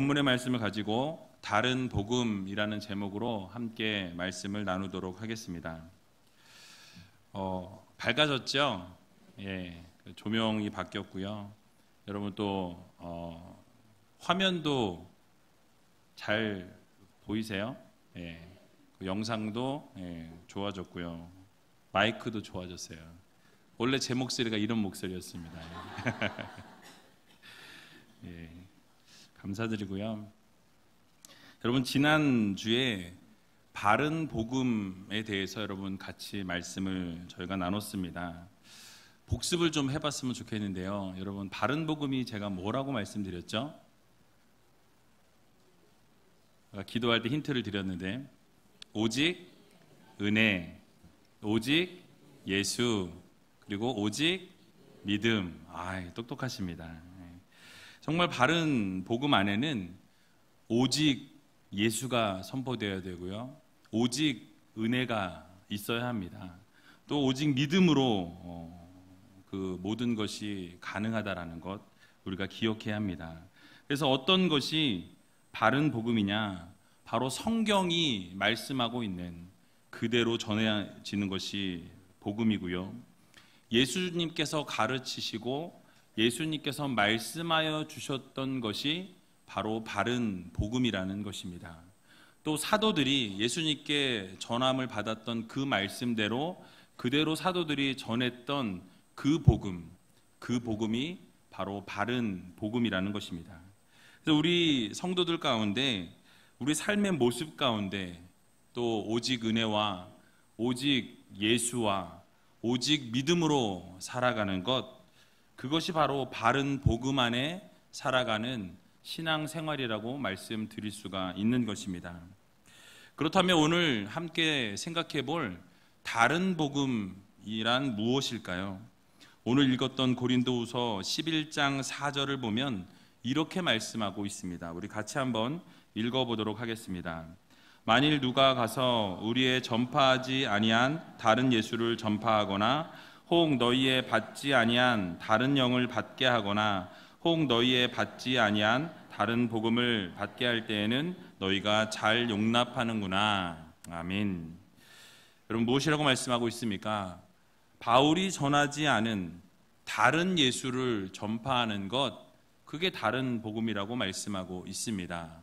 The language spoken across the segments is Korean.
본문의 말씀을 가지고 다른 복음이라는 제목으로 함께 말씀을 나누도록 하겠습니다. 밝아졌죠? 예, 조명이 바뀌었고요. 여러분 또 화면도 잘 보이세요? 예, 그 영상도 좋아졌고요. 마이크도 좋아졌어요. 원래 제 목소리가 이런 목소리였습니다. 예, 감사드리고요. 여러분 지난주에 바른 복음에 대해서 여러분 같이 말씀을 저희가 나눴습니다. 복습을 좀 해봤으면 좋겠는데요. 여러분 바른 복음이 제가 뭐라고 말씀드렸죠? 기도할 때 힌트를 드렸는데 오직 은혜, 오직 예수, 그리고 오직 믿음. 똑똑하십니다. 정말 바른 복음 안에는 오직 예수가 선포되어야 되고요. 오직 은혜가 있어야 합니다. 또 오직 믿음으로 그 모든 것이 가능하다라는 것 우리가 기억해야 합니다. 그래서 어떤 것이 바른 복음이냐? 바로 성경이 말씀하고 있는 그대로 전해지는 것이 복음이고요. 예수님께서 가르치시고 예수님께서 말씀하여 주셨던 것이 바로 바른 복음이라는 것입니다. 또 사도들이 예수님께 전함을 받았던 그 말씀대로 그대로 사도들이 전했던 그 복음이 바로 바른 복음이라는 것입니다. 그래서 우리 성도들 가운데 우리 삶의 모습 가운데 또 오직 은혜와 오직 예수와 오직 믿음으로 살아가는 것, 그것이 바로 바른 복음 안에 살아가는 신앙생활이라고 말씀드릴 수가 있는 것입니다. 그렇다면 오늘 함께 생각해 볼 다른 복음이란 무엇일까요? 오늘 읽었던 고린도후서 11장 4절을 보면 이렇게 말씀하고 있습니다. 우리 같이 한번 읽어보도록 하겠습니다. 만일 누가 가서 우리의 전파하지 아니한 다른 예수를 전파하거나 혹 너희의 받지 아니한 다른 영을 받게 하거나 혹 너희의 받지 아니한 다른 복음을 받게 할 때에는 너희가 잘 용납하는구나. 아멘. 여러분 무엇이라고 말씀하고 있습니까? 바울이 전하지 않은 다른 예수를 전파하는 것, 그게 다른 복음이라고 말씀하고 있습니다.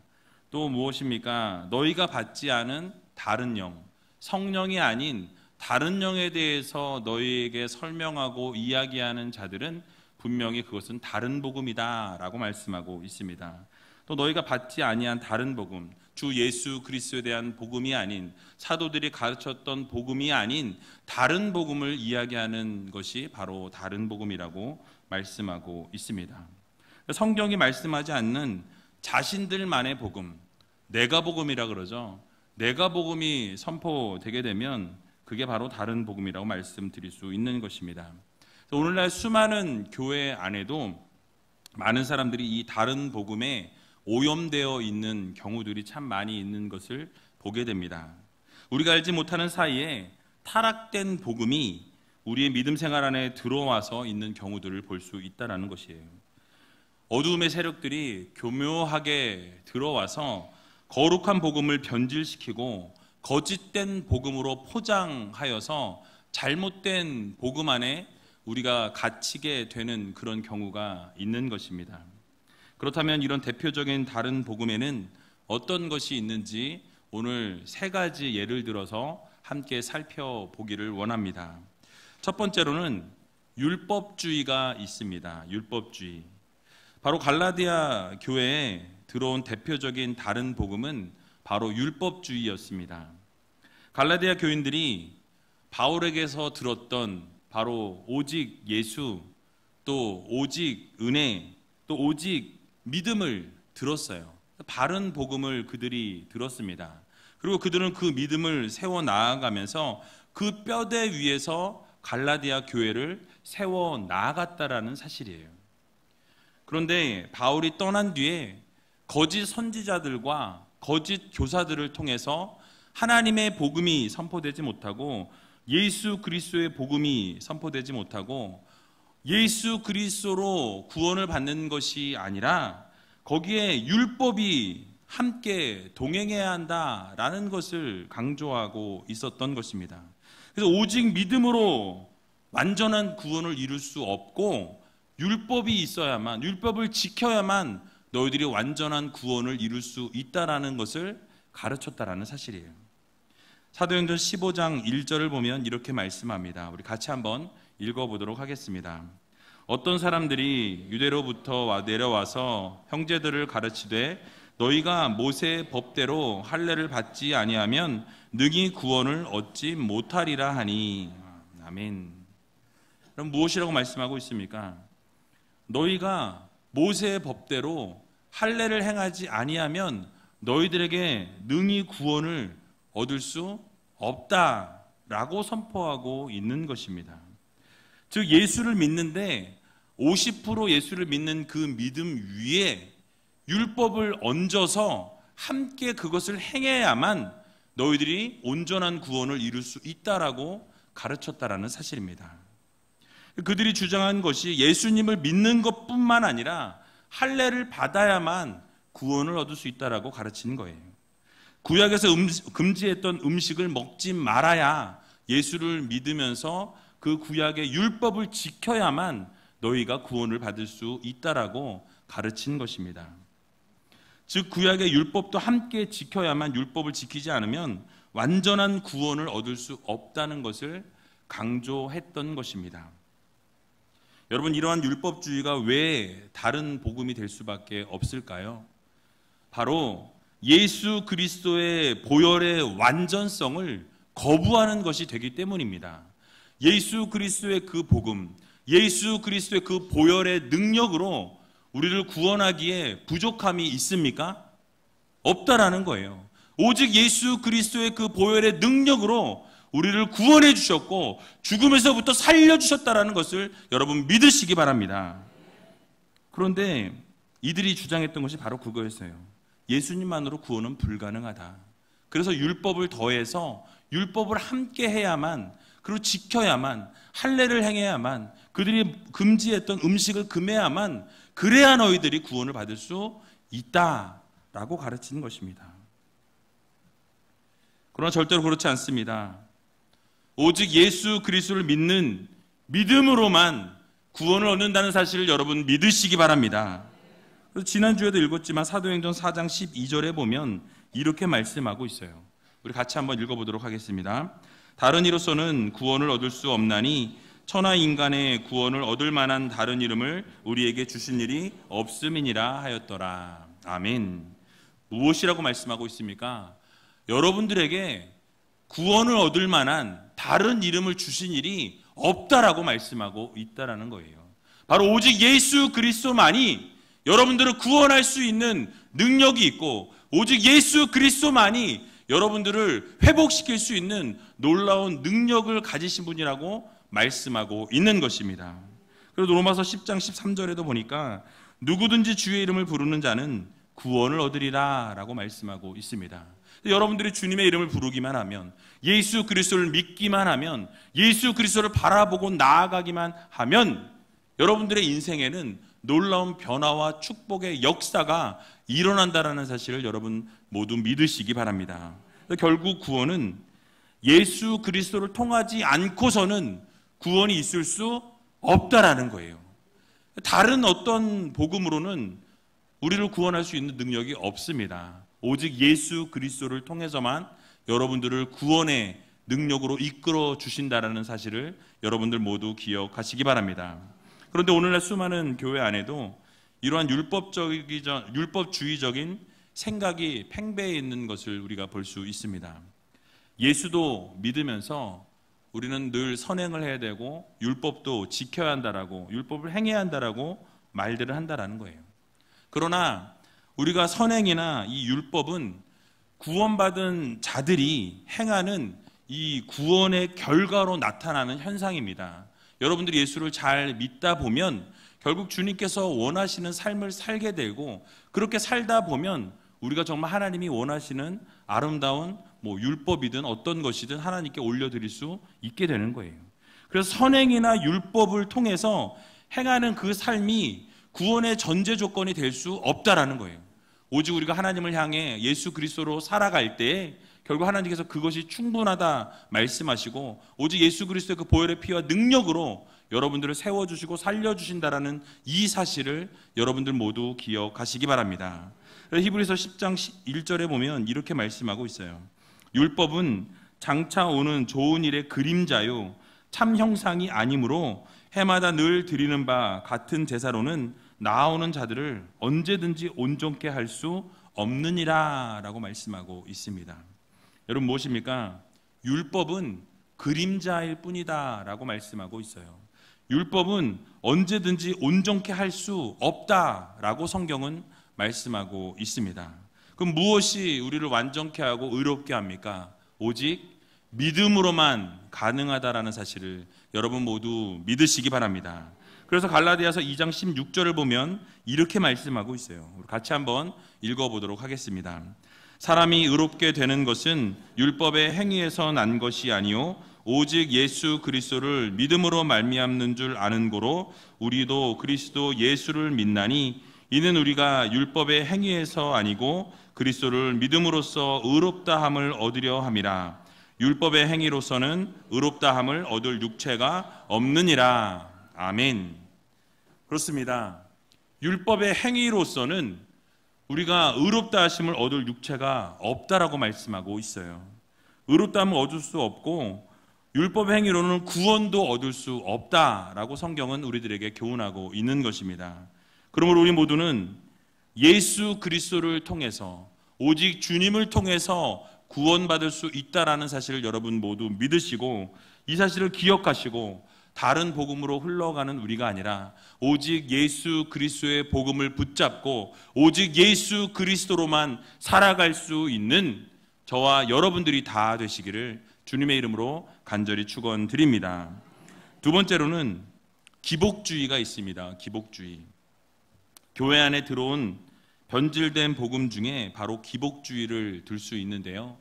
또 무엇입니까? 너희가 받지 않은 다른 영, 성령이 아닌 다른 영에 대해서 너희에게 설명하고 이야기하는 자들은 분명히 그것은 다른 복음이다 라고 말씀하고 있습니다. 또 너희가 받지 아니한 다른 복음, 주 예수 그리스도에 대한 복음이 아닌, 사도들이 가르쳤던 복음이 아닌 다른 복음을 이야기하는 것이 바로 다른 복음이라고 말씀하고 있습니다. 성경이 말씀하지 않는 자신들만의 복음, 내가 복음이라 그러죠. 내가 복음이 선포되게 되면 그게 바로 다른 복음이라고 말씀드릴 수 있는 것입니다. 오늘날 수많은 교회 안에도 많은 사람들이 이 다른 복음에 오염되어 있는 경우들이 참 많이 있는 것을 보게 됩니다. 우리가 알지 못하는 사이에 타락된 복음이 우리의 믿음 생활 안에 들어와서 있는 경우들을 볼 수 있다는 것이에요. 어두움의 세력들이 교묘하게 들어와서 거룩한 복음을 변질시키고 거짓된 복음으로 포장하여서 잘못된 복음 안에 우리가 갇히게 되는 그런 경우가 있는 것입니다. 그렇다면 이런 대표적인 다른 복음에는 어떤 것이 있는지 오늘 세 가지 예를 들어서 함께 살펴보기를 원합니다. 첫 번째로는 율법주의가 있습니다. 율법주의. 바로 갈라디아 교회에 들어온 대표적인 다른 복음은 바로 율법주의였습니다. 갈라디아 교인들이 바울에게서 들었던 바로 오직 예수, 또 오직 은혜, 또 오직 믿음을 들었어요. 바른 복음을 그들이 들었습니다. 그리고 그들은 그 믿음을 세워 나아가면서 그 뼈대 위에서 갈라디아 교회를 세워 나아갔다라는 사실이에요. 그런데 바울이 떠난 뒤에 거짓 선지자들과 거짓 교사들을 통해서 하나님의 복음이 선포되지 못하고 예수 그리스도의 복음이 선포되지 못하고 예수 그리스도로 구원을 받는 것이 아니라 거기에 율법이 함께 동행해야 한다라는 것을 강조하고 있었던 것입니다. 그래서 오직 믿음으로 완전한 구원을 이룰 수 없고 율법이 있어야만, 율법을 지켜야만 너희들이 완전한 구원을 이룰 수 있다라는 것을 가르쳤다라는 사실이에요. 사도행전 15장 1절을 보면 이렇게 말씀합니다. 우리 같이 한번 읽어보도록 하겠습니다. 어떤 사람들이 유대로부터 내려와서 형제들을 가르치되 너희가 모세의 법대로 할례를 받지 아니하면 능히 구원을 얻지 못하리라 하니. 아멘. 그럼 무엇이라고 말씀하고 있습니까? 너희가 모세의 법대로 할례를 행하지 아니하면 너희들에게 능히 구원을 얻을 수 없다라고 선포하고 있는 것입니다. 즉 예수를 믿는데 50% 예수를 믿는 그 믿음 위에 율법을 얹어서 함께 그것을 행해야만 너희들이 온전한 구원을 이룰 수 있다라고 가르쳤다라는 사실입니다. 그들이 주장한 것이 예수님을 믿는 것뿐만 아니라 할례를 받아야만 구원을 얻을 수 있다라고 가르치는 거예요. 구약에서 금지했던 음식을 먹지 말아야 예수를 믿으면서 그 구약의 율법을 지켜야만 너희가 구원을 받을 수 있다라고 가르치는 것입니다. 즉 구약의 율법도 함께 지켜야만, 율법을 지키지 않으면 완전한 구원을 얻을 수 없다는 것을 강조했던 것입니다. 여러분, 이러한 율법주의가 왜 다른 복음이 될 수밖에 없을까요? 바로 예수 그리스도의 보혈의 완전성을 거부하는 것이 되기 때문입니다. 예수 그리스도의 그 복음, 예수 그리스도의 그 보혈의 능력으로 우리를 구원하기에 부족함이 있습니까? 없다라는 거예요. 오직 예수 그리스도의 그 보혈의 능력으로 우리를 구원해 주셨고 죽음에서부터 살려주셨다라는 것을 여러분 믿으시기 바랍니다. 그런데 이들이 주장했던 것이 바로 그거였어요. 예수님만으로 구원은 불가능하다. 그래서 율법을 더해서 율법을 함께 해야만, 그리고 지켜야만, 할례를 행해야만, 그들이 금지했던 음식을 금해야만, 그래야 너희들이 구원을 받을 수 있다라고 가르치는 것입니다. 그러나 절대로 그렇지 않습니다. 오직 예수 그리스도를 믿는 믿음으로만 구원을 얻는다는 사실을 여러분 믿으시기 바랍니다. 그래서 지난주에도 읽었지만 사도행전 4장 12절에 보면 이렇게 말씀하고 있어요. 우리 같이 한번 읽어보도록 하겠습니다. 다른 이로서는 구원을 얻을 수 없나니 천하 인간의 구원을 얻을 만한 다른 이름을 우리에게 주신 일이 없음이니라 하였더라. 아멘. 무엇이라고 말씀하고 있습니까? 여러분들에게 구원을 얻을 만한 다른 이름을 주신 일이 없다라고 말씀하고 있다라는 거예요. 바로 오직 예수 그리스도만이 여러분들을 구원할 수 있는 능력이 있고, 오직 예수 그리스도만이 여러분들을 회복시킬 수 있는 놀라운 능력을 가지신 분이라고 말씀하고 있는 것입니다. 그래서 로마서 10장 13절에도 보니까 누구든지 주의 이름을 부르는 자는 구원을 얻으리라 라고 말씀하고 있습니다. 여러분들이 주님의 이름을 부르기만 하면, 예수 그리스도를 믿기만 하면, 예수 그리스도를 바라보고 나아가기만 하면 여러분들의 인생에는 놀라운 변화와 축복의 역사가 일어난다라는 사실을 여러분 모두 믿으시기 바랍니다. 결국 구원은 예수 그리스도를 통하지 않고서는 구원이 있을 수 없다라는 거예요. 다른 어떤 복음으로는 우리를 구원할 수 있는 능력이 없습니다. 오직 예수 그리스도를 통해서만 여러분들을 구원의 능력으로 이끌어 주신다라는 사실을 여러분들 모두 기억하시기 바랍니다. 그런데 오늘날 수많은 교회 안에도 이러한 율법주의적인 생각이 팽배해 있는 것을 우리가 볼 수 있습니다. 예수도 믿으면서 우리는 늘 선행을 해야 되고 율법도 지켜야 한다라고, 율법을 행해야 한다라고 말들을 한다라는 거예요. 그러나 우리가 선행이나 이 율법은 구원받은 자들이 행하는 이 구원의 결과로 나타나는 현상입니다. 여러분들이 예수를 잘 믿다 보면 결국 주님께서 원하시는 삶을 살게 되고, 그렇게 살다 보면 우리가 정말 하나님이 원하시는 아름다운 율법이든 어떤 것이든 하나님께 올려드릴 수 있게 되는 거예요. 그래서 선행이나 율법을 통해서 행하는 그 삶이 구원의 전제 조건이 될 수 없다라는 거예요. 오직 우리가 하나님을 향해 예수 그리스도로 살아갈 때 결국 하나님께서 그것이 충분하다 말씀하시고 오직 예수 그리스도의 그 보혈의 피와 능력으로 여러분들을 세워주시고 살려주신다라는 이 사실을 여러분들 모두 기억하시기 바랍니다. 히브리서 10장 1절에 보면 이렇게 말씀하고 있어요. 율법은 장차 오는 좋은 일의 그림자요 참 형상이 아니므로 해마다 늘 드리는 바 같은 제사로는 나아오는 자들을 언제든지 온전케 할 수 없느니라 라고 말씀하고 있습니다. 여러분 무엇입니까? 율법은 그림자일 뿐이다 라고 말씀하고 있어요. 율법은 언제든지 온전케 할 수 없다 라고 성경은 말씀하고 있습니다. 그럼 무엇이 우리를 완전케 하고 의롭게 합니까? 오직 믿음으로만 가능하다라는 사실을 여러분 모두 믿으시기 바랍니다. 그래서 갈라디아서 2장 16절을 보면 이렇게 말씀하고 있어요. 우리 같이 한번 읽어보도록 하겠습니다. 사람이 의롭게 되는 것은 율법의 행위에서 난 것이 아니요 오직 예수 그리스도를 믿음으로 말미암는 줄 아는 고로 우리도 그리스도 예수를 믿나니 이는 우리가 율법의 행위에서 아니고 그리스도를 믿음으로써 의롭다함을 얻으려 함이라. 율법의 행위로서는 의롭다함을 얻을 육체가 없느니라. 아멘. 그렇습니다. 율법의 행위로서는 우리가 의롭다 하심을 얻을 육체가 없다라고 말씀하고 있어요. 의롭다함을 얻을 수 없고 율법의 행위로는 구원도 얻을 수 없다라고 성경은 우리들에게 교훈하고 있는 것입니다. 그러므로 우리 모두는 예수 그리스도를 통해서 오직 주님을 통해서 구원받을 수 있다라는 사실을 여러분 모두 믿으시고 이 사실을 기억하시고 다른 복음으로 흘러가는 우리가 아니라 오직 예수 그리스도의 복음을 붙잡고 오직 예수 그리스도로만 살아갈 수 있는 저와 여러분들이 다 되시기를 주님의 이름으로 간절히 축원드립니다. 두 번째로는 기복주의가 있습니다. 기복주의. 교회 안에 들어온 변질된 복음 중에 바로 기복주의를 들 수 있는데요.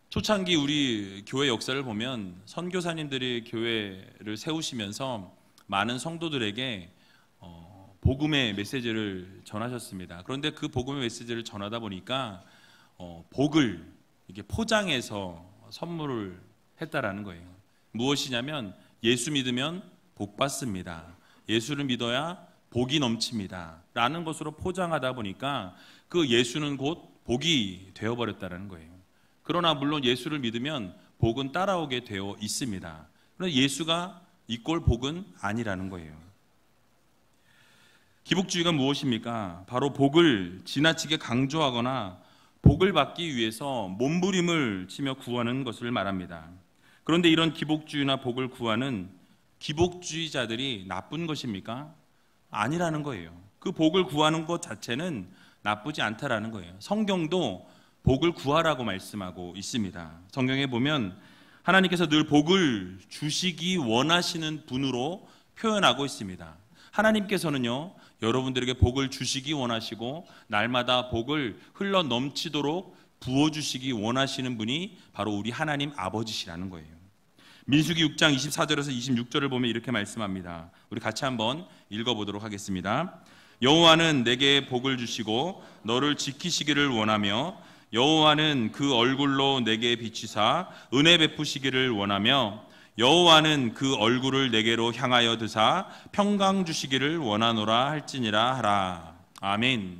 초창기 우리 교회 역사를 보면 선교사님들이 교회를 세우시면서 많은 성도들에게 복음의 메시지를 전하셨습니다. 그런데 그 복음의 메시지를 전하다 보니까 복을 이렇게 포장해서 선물을 했다라는 거예요. 무엇이냐면 예수 믿으면 복 받습니다. 예수를 믿어야 복이 넘칩니다. 라는 것으로 포장하다 보니까 그 예수는 곧 복이 되어버렸다는 거예요. 그러나 물론 예수를 믿으면 복은 따라오게 되어 있습니다. 그러나 예수가 이꼴 복은 아니라는 거예요. 기복주의가 무엇입니까? 바로 복을 지나치게 강조하거나 복을 받기 위해서 몸부림을 치며 구하는 것을 말합니다. 그런데 이런 기복주의나 복을 구하는 기복주의자들이 나쁜 것입니까? 아니라는 거예요. 그 복을 구하는 것 자체는 나쁘지 않다라는 거예요. 성경도 복을 구하라고 말씀하고 있습니다. 성경에 보면 하나님께서 늘 복을 주시기 원하시는 분으로 표현하고 있습니다. 하나님께서는요, 여러분들에게 복을 주시기 원하시고 날마다 복을 흘러 넘치도록 부어주시기 원하시는 분이 바로 우리 하나님 아버지시라는 거예요. 민수기 6장 24절에서 26절을 보면 이렇게 말씀합니다. 우리 같이 한번 읽어보도록 하겠습니다. 여호와는 내게 복을 주시고 너를 지키시기를 원하며 여호와는 그 얼굴로 내게 비치사 은혜 베푸시기를 원하며 여호와는 그 얼굴을 내게로 향하여 드사 평강 주시기를 원하노라 할지니라 하라. 아멘.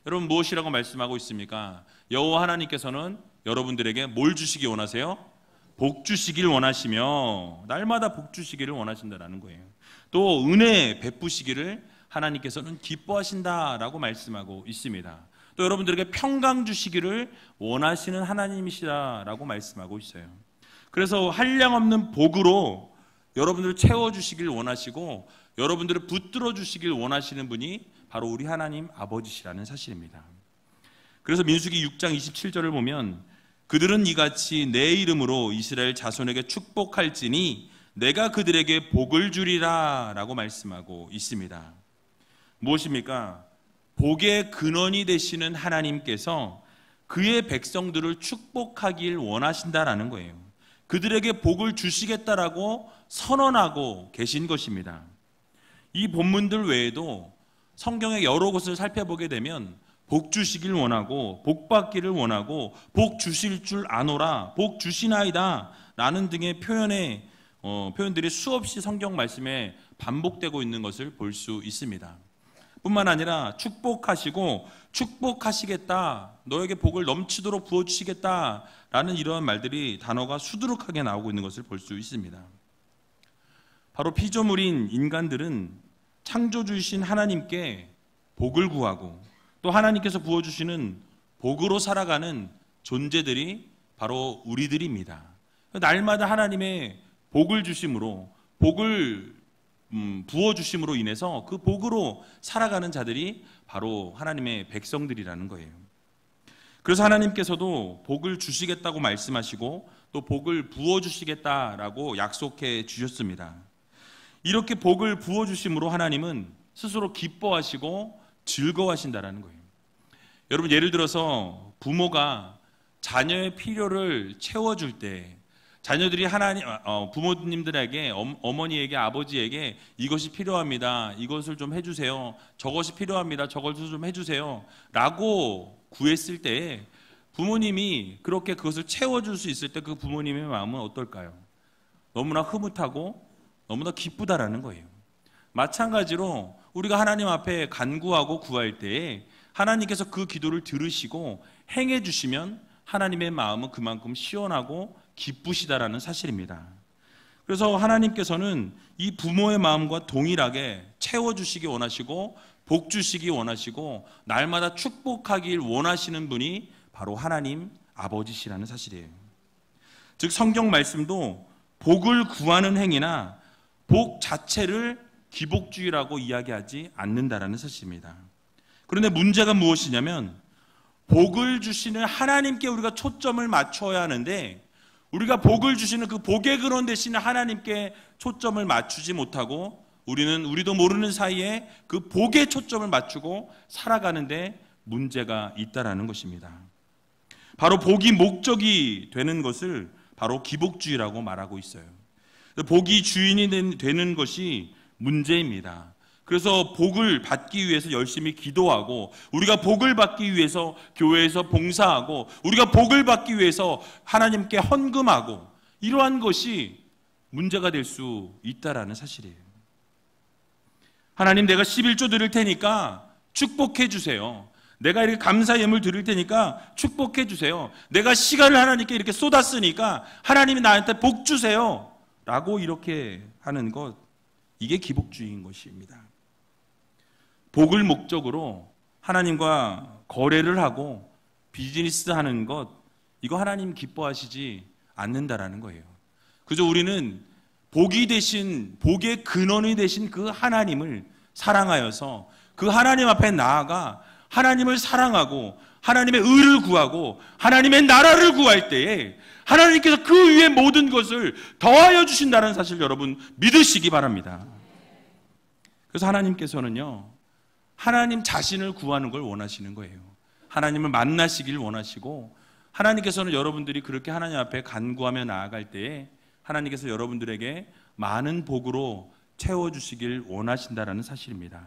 여러분 무엇이라고 말씀하고 있습니까? 여호와 하나님께서는 여러분들에게 뭘 주시기 원하세요? 복 주시길 원하시며 날마다 복 주시기를 원하신다라는 거예요. 또 은혜 베푸시기를 하나님께서는 기뻐하신다라고 말씀하고 있습니다. 또 여러분들에게 평강 주시기를 원하시는 하나님이시다라고 말씀하고 있어요. 그래서 한량없는 복으로 여러분들을 채워주시길 원하시고 여러분들을 붙들어 주시길 원하시는 분이 바로 우리 하나님 아버지시라는 사실입니다. 그래서 민수기 6장 27절을 보면 그들은 이같이 내 이름으로 이스라엘 자손에게 축복할지니 내가 그들에게 복을 주리라 라고 말씀하고 있습니다. 무엇입니까? 복의 근원이 되시는 하나님께서 그의 백성들을 축복하길 원하신다라는 거예요. 그들에게 복을 주시겠다라고 선언하고 계신 것입니다. 이 본문들 외에도 성경의 여러 곳을 살펴보게 되면 복 주시길 원하고 복 받기를 원하고 복 주실 줄 아노라, 복 주시나이다 라는 등의 표현들이 수없이 성경 말씀에 반복되고 있는 것을 볼 수 있습니다. 뿐만 아니라 축복하시고 축복하시겠다, 너에게 복을 넘치도록 부어주시겠다 라는 이러한 말들이, 단어가 수두룩하게 나오고 있는 것을 볼 수 있습니다. 바로 피조물인 인간들은 창조주이신 하나님께 복을 구하고 또 하나님께서 부어주시는 복으로 살아가는 존재들이 바로 우리들입니다. 날마다 하나님의 복을 주심으로, 복을 부어주심으로 인해서 그 복으로 살아가는 자들이 바로 하나님의 백성들이라는 거예요. 그래서 하나님께서도 복을 주시겠다고 말씀하시고 또 복을 부어주시겠다라고 약속해 주셨습니다. 이렇게 복을 부어주심으로 하나님은 스스로 기뻐하시고 즐거워하신다라는 거예요. 여러분, 예를 들어서 부모가 자녀의 필요를 채워줄 때 자녀들이 부모님들에게, 어머니에게, 아버지에게 이것이 필요합니다, 이것을 좀 해주세요, 저것이 필요합니다, 저것을 좀 해주세요 라고 구했을 때 부모님이 그렇게 그것을 채워줄 수 있을 때 그 부모님의 마음은 어떨까요? 너무나 흐뭇하고 너무나 기쁘다라는 거예요. 마찬가지로 우리가 하나님 앞에 간구하고 구할 때에 하나님께서 그 기도를 들으시고 행해 주시면 하나님의 마음은 그만큼 시원하고 기쁘시다라는 사실입니다. 그래서 하나님께서는 이 부모의 마음과 동일하게 채워주시기 원하시고 복 주시기 원하시고 날마다 축복하길 원하시는 분이 바로 하나님 아버지시라는 사실이에요. 즉 성경 말씀도 복을 구하는 행위나 복 자체를 기복주의라고 이야기하지 않는다라는 사실입니다. 그런데 문제가 무엇이냐면 복을 주시는 하나님께 우리가 초점을 맞춰야 하는데 우리가 복을 주시는 그 복의 근원 되시는 하나님께 초점을 맞추지 못하고 우리도 모르는 사이에 그 복에 초점을 맞추고 살아가는데 문제가 있다라는 것입니다. 바로 복이 목적이 되는 것을 바로 기복주의라고 말하고 있어요. 복이 주인이 되는 것이 문제입니다. 그래서 복을 받기 위해서 열심히 기도하고 우리가 복을 받기 위해서 교회에서 봉사하고 우리가 복을 받기 위해서 하나님께 헌금하고 이러한 것이 문제가 될 수 있다라는 사실이에요. 하나님, 내가 11조 드릴 테니까 축복해 주세요. 내가 이렇게 감사 예물 드릴 테니까 축복해 주세요. 내가 시간을 하나님께 이렇게 쏟았으니까 하나님이 나한테 복 주세요 라고 이렇게 하는 것, 이게 기복주의인 것입니다. 복을 목적으로 하나님과 거래를 하고 비즈니스 하는 것, 이거 하나님 기뻐하시지 않는다라는 거예요. 그저 우리는 복이 되신, 복의 근원이 되신 그 하나님을 사랑하여서 그 하나님 앞에 나아가 하나님을 사랑하고 하나님의 의를 구하고 하나님의 나라를 구할 때에 하나님께서 그 위에 모든 것을 더하여 주신다는 사실 여러분 믿으시기 바랍니다. 그래서 하나님께서는요, 하나님 자신을 구하는 걸 원하시는 거예요. 하나님을 만나시길 원하시고 하나님께서는 여러분들이 그렇게 하나님 앞에 간구하며 나아갈 때에 하나님께서 여러분들에게 많은 복으로 채워주시길 원하신다라는 사실입니다.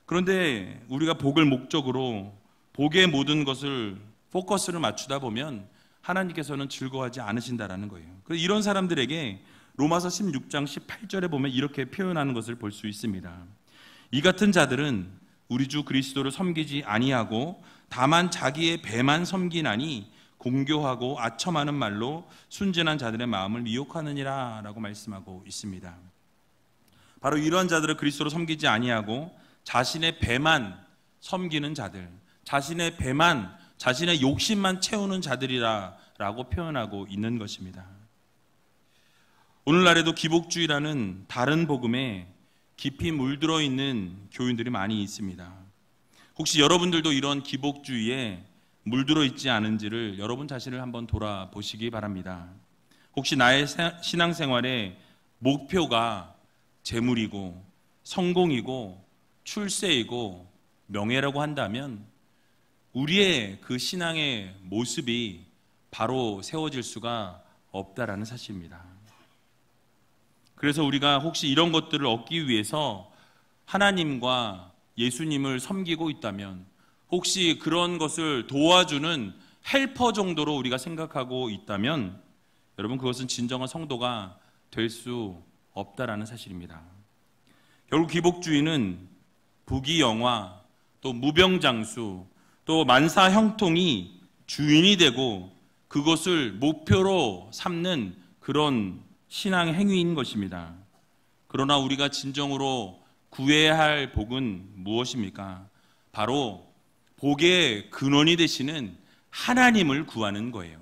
그런데 우리가 복을 목적으로 복의 모든 것을 포커스를 맞추다 보면 하나님께서는 즐거워하지 않으신다라는 거예요. 그래서 이런 사람들에게 로마서 16장 18절에 보면 이렇게 표현하는 것을 볼 수 있습니다. 이 같은 자들은 우리 주 그리스도를 섬기지 아니하고 다만 자기의 배만 섬기나니 공교하고 아첨하는 말로 순진한 자들의 마음을 미혹하느니라 라고 말씀하고 있습니다. 바로 이러한 자들은 그리스도를 섬기지 아니하고 자신의 배만 섬기는 자들, 자신의 배만, 자신의 욕심만 채우는 자들이라 라고 표현하고 있는 것입니다. 오늘날에도 기복주의라는 다른 복음에 깊이 물들어 있는 교인들이 많이 있습니다. 혹시 여러분들도 이런 기복주의에 물들어 있지 않은지를 여러분 자신을 한번 돌아보시기 바랍니다. 혹시 나의 신앙생활의 목표가 재물이고 성공이고 출세이고 명예라고 한다면 우리의 그 신앙의 모습이 바로 세워질 수가 없다라는 사실입니다. 그래서 우리가 혹시 이런 것들을 얻기 위해서 하나님과 예수님을 섬기고 있다면, 혹시 그런 것을 도와주는 헬퍼 정도로 우리가 생각하고 있다면, 여러분, 그것은 진정한 성도가 될 수 없다라는 사실입니다. 결국 기복주의는 부귀영화, 또 무병장수, 또 만사형통이 주인이 되고 그것을 목표로 삼는 그런 신앙 행위인 것입니다. 그러나 우리가 진정으로 구해야 할 복은 무엇입니까? 바로 복의 근원이 되시는 하나님을 구하는 거예요.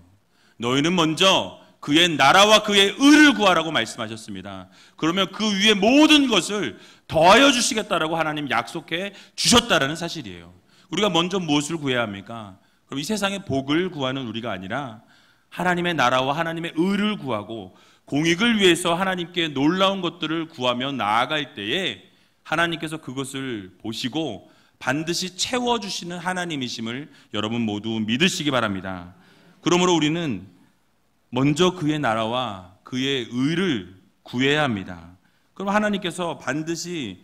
너희는 먼저 그의 나라와 그의 의를 구하라고 말씀하셨습니다. 그러면 그 위에 모든 것을 더하여 주시겠다라고 하나님 약속해 주셨다라는 사실이에요. 우리가 먼저 무엇을 구해야 합니까? 그럼 이 세상의 복을 구하는 우리가 아니라 하나님의 나라와 하나님의 의를 구하고 공익을 위해서 하나님께 놀라운 것들을 구하며 나아갈 때에 하나님께서 그것을 보시고 반드시 채워주시는 하나님이심을 여러분 모두 믿으시기 바랍니다. 그러므로 우리는 먼저 그의 나라와 그의 의를 구해야 합니다. 그럼 하나님께서 반드시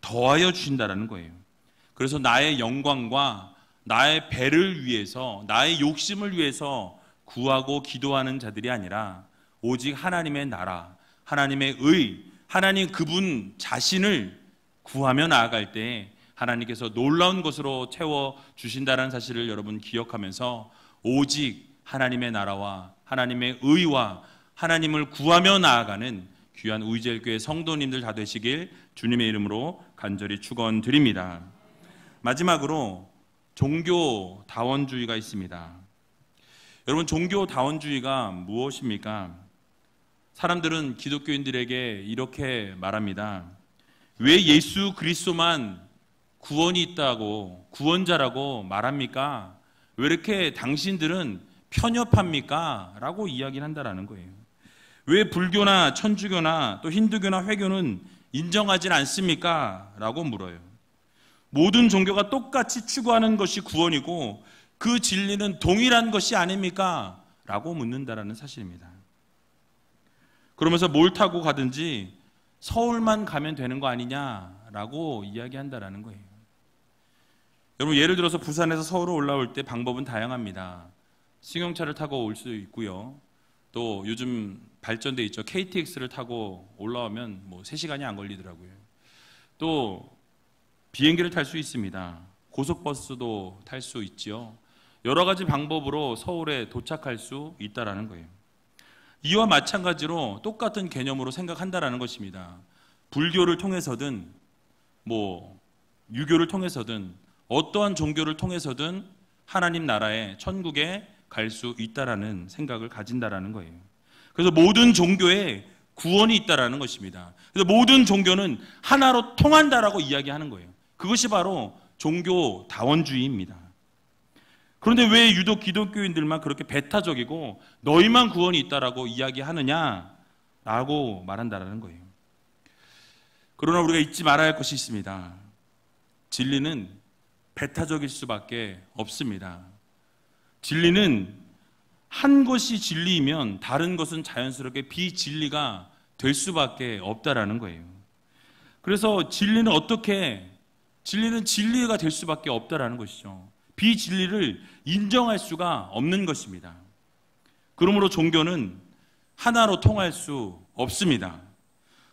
더하여 주신다는 거예요. 그래서 나의 영광과 나의 배를 위해서, 나의 욕심을 위해서 구하고 기도하는 자들이 아니라 오직 하나님의 나라, 하나님의 의, 하나님 그분 자신을 구하며 나아갈 때 하나님께서 놀라운 것으로 채워주신다는 사실을 여러분 기억하면서 오직 하나님의 나라와 하나님의 의와 하나님을 구하며 나아가는 귀한 우이젤교회 성도님들 다 되시길 주님의 이름으로 간절히 축원드립니다. 마지막으로 종교다원주의가 있습니다. 여러분, 종교다원주의가 무엇입니까? 사람들은 기독교인들에게 이렇게 말합니다. 왜 예수 그리스도만 구원이 있다고, 구원자라고 말합니까? 왜 이렇게 당신들은 편협합니까? 라고 이야기를 한다는 거예요. 왜 불교나 천주교나 또 힌두교나 회교는 인정하진 않습니까? 라고 물어요. 모든 종교가 똑같이 추구하는 것이 구원이고 그 진리는 동일한 것이 아닙니까? 라고 묻는다라는 사실입니다. 그러면서 뭘 타고 가든지 서울만 가면 되는 거 아니냐라고 이야기한다라는 거예요. 여러분, 예를 들어서 부산에서 서울로 올라올 때 방법은 다양합니다. 승용차를 타고 올 수 있고요. 또 요즘 발전돼 있죠. KTX를 타고 올라오면 뭐 3시간이 안 걸리더라고요. 또 비행기를 탈 수 있습니다. 고속버스도 탈 수 있지요. 여러 가지 방법으로 서울에 도착할 수 있다라는 거예요. 이와 마찬가지로 똑같은 개념으로 생각한다라는 것입니다. 불교를 통해서든 뭐 유교를 통해서든 어떠한 종교를 통해서든 하나님 나라에 천국에 갈 수 있다라는 생각을 가진다라는 거예요. 그래서 모든 종교에 구원이 있다라는 것입니다. 그래서 모든 종교는 하나로 통한다라고 이야기하는 거예요. 그것이 바로 종교다원주의입니다. 그런데 왜 유독 기독교인들만 그렇게 배타적이고 너희만 구원이 있다라고 이야기하느냐라고 말한다라는 거예요. 그러나 우리가 잊지 말아야 할 것이 있습니다. 진리는 배타적일 수밖에 없습니다. 진리는 한 것이 진리이면 다른 것은 자연스럽게 비진리가 될 수밖에 없다라는 거예요. 그래서 진리는 진리가 될 수밖에 없다라는 것이죠. 비진리를 인정할 수가 없는 것입니다. 그러므로 종교는 하나로 통할 수 없습니다.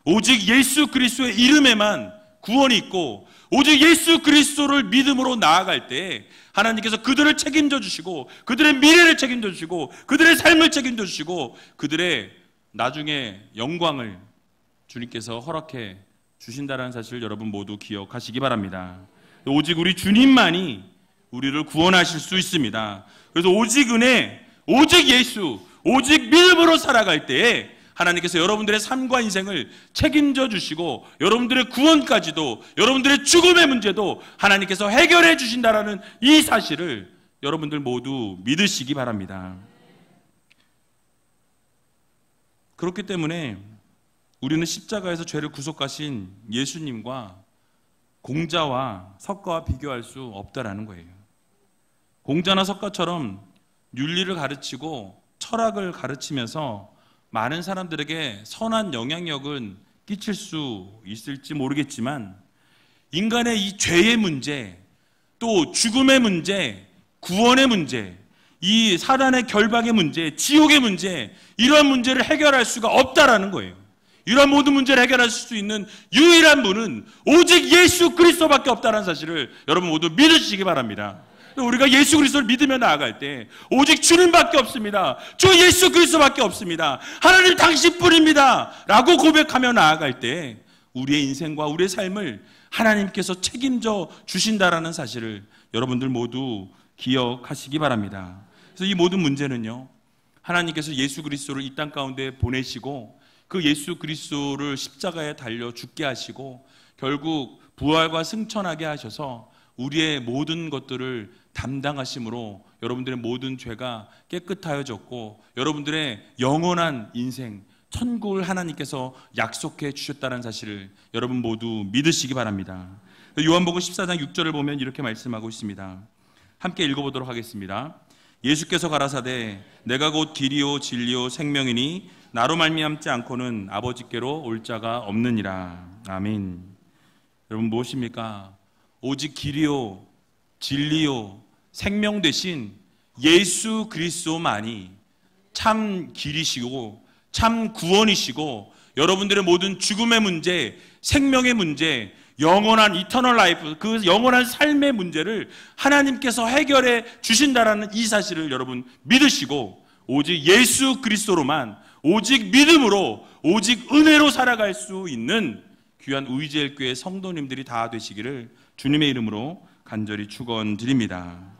오직 예수 그리스도의 이름에만 구원이 있고 오직 예수 그리스도를 믿음으로 나아갈 때 하나님께서 그들을 책임져 주시고 그들의 미래를 책임져 주시고 그들의 삶을 책임져 주시고 그들의 나중에 영광을 주님께서 허락해 주신다는 사실을 여러분 모두 기억하시기 바랍니다. 오직 우리 주님만이 우리를 구원하실 수 있습니다. 그래서 오직 은혜, 오직 예수, 오직 믿음으로 살아갈 때에 하나님께서 여러분들의 삶과 인생을 책임져 주시고 여러분들의 구원까지도 여러분들의 죽음의 문제도 하나님께서 해결해 주신다라는 이 사실을 여러분들 모두 믿으시기 바랍니다. 그렇기 때문에 우리는 십자가에서 죄를 구속하신 예수님과 공자와 석가와 비교할 수 없다라는 거예요. 공자나 석가처럼 윤리를 가르치고 철학을 가르치면서 많은 사람들에게 선한 영향력은 끼칠 수 있을지 모르겠지만 인간의 이 죄의 문제, 또 죽음의 문제, 구원의 문제, 이 사단의 결박의 문제, 지옥의 문제, 이러한 문제를 해결할 수가 없다라는 거예요. 이러한 모든 문제를 해결할 수 있는 유일한 분은 오직 예수 그리스도밖에 없다는 사실을 여러분 모두 믿으시기 바랍니다. 우리가 예수 그리스도를 믿으며 나아갈 때 오직 주님밖에 없습니다. 주 예수 그리스도밖에 없습니다. 하나님 당신뿐입니다 라고 고백하며 나아갈 때 우리의 인생과 우리의 삶을 하나님께서 책임져 주신다라는 사실을 여러분들 모두 기억하시기 바랍니다. 그래서 이 모든 문제는요, 하나님께서 예수 그리스도를 이 땅 가운데 보내시고 그 예수 그리스도를 십자가에 달려 죽게 하시고 결국 부활과 승천하게 하셔서 우리의 모든 것들을 담당하심으로 여러분들의 모든 죄가 깨끗하여졌고 여러분들의 영원한 인생, 천국을 하나님께서 약속해 주셨다는 사실을 여러분 모두 믿으시기 바랍니다. 요한복음 14장 6절을 보면 이렇게 말씀하고 있습니다. 함께 읽어보도록 하겠습니다. 예수께서 가라사대 내가 곧 길이요 진리요 생명이니 나로 말미암지 않고는 아버지께로 올 자가 없느니라. 아멘. 여러분 무엇입니까? 오직 길이요 진리요 생명 되신 예수 그리스도만이 참 길이시고 참 구원이시고 여러분들의 모든 죽음의 문제, 생명의 문제, 영원한 이터널 라이프, 그 영원한 삶의 문제를 하나님께서 해결해 주신다라는 이 사실을 여러분 믿으시고 오직 예수 그리스도로만, 오직 믿음으로, 오직 은혜로 살아갈 수 있는 귀한 우이제일교회 성도님들이 다 되시기를 주님의 이름으로 간절히 축원드립니다.